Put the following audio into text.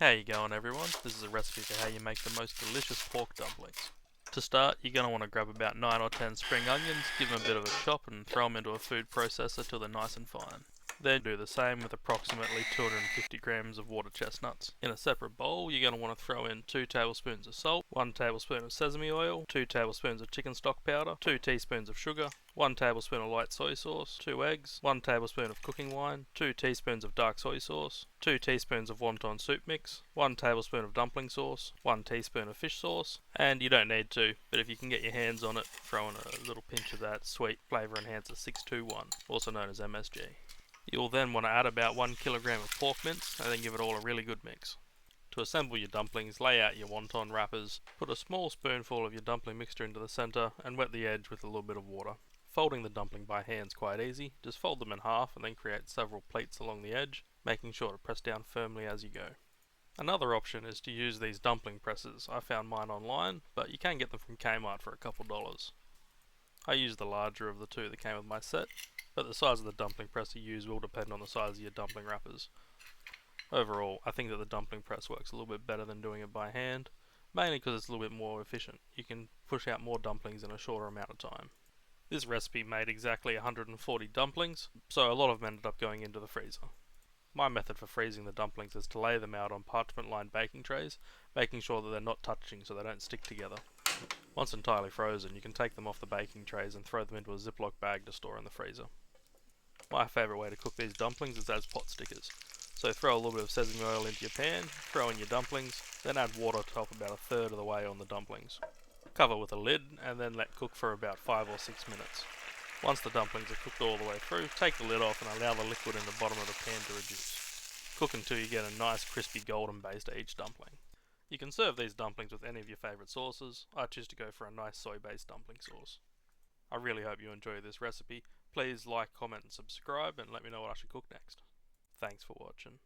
How you going, everyone? This is a recipe for how you make the most delicious pork dumplings. To start, you're going to want to grab about 9 or 10 spring onions, give them a bit of a chop and throw them into a food processor till they're nice and fine. Then do the same with approximately 250 grams of water chestnuts. In a separate bowl, you're going to want to throw in 2 tablespoons of salt, 1 tablespoon of sesame oil, 2 tablespoons of chicken stock powder, 2 teaspoons of sugar, 1 tablespoon of light soy sauce, 2 eggs, 1 tablespoon of cooking wine, 2 teaspoons of dark soy sauce, 2 teaspoons of wonton soup mix, 1 tablespoon of dumpling sauce, 1 teaspoon of fish sauce, and you don't need to, but if you can get your hands on it, throw in a little pinch of that sweet flavour enhancer 621, also known as MSG. You'll then want to add about 1 kilogram of pork mince and then give it all a really good mix. To assemble your dumplings, lay out your wonton wrappers, put a small spoonful of your dumpling mixture into the centre and wet the edge with a little bit of water. Folding the dumpling by hand is quite easy, just fold them in half and then create several pleats along the edge, making sure to press down firmly as you go. Another option is to use these dumpling presses. I found mine online, but you can get them from Kmart for a couple dollars. I used the larger of the two that came with my set, but the size of the dumpling press you use will depend on the size of your dumpling wrappers. Overall, I think that the dumpling press works a little bit better than doing it by hand, mainly because it's a little bit more efficient. You can push out more dumplings in a shorter amount of time. This recipe made exactly 140 dumplings, so a lot of them ended up going into the freezer. My method for freezing the dumplings is to lay them out on parchment-lined baking trays, making sure that they're not touching so they don't stick together. Once entirely frozen, you can take them off the baking trays and throw them into a Ziploc bag to store in the freezer. My favourite way to cook these dumplings is as pot stickers. So throw a little bit of sesame oil into your pan, throw in your dumplings, then add water to help about a third of the way on the dumplings. Cover with a lid and then let cook for about 5 or 6 minutes. Once the dumplings are cooked all the way through, take the lid off and allow the liquid in the bottom of the pan to reduce. Cook until you get a nice crispy golden base to each dumpling. You can serve these dumplings with any of your favourite sauces. I choose to go for a nice soy-based dumpling sauce. I really hope you enjoy this recipe. Please like, comment and subscribe and let me know what I should cook next. Thanks for watching.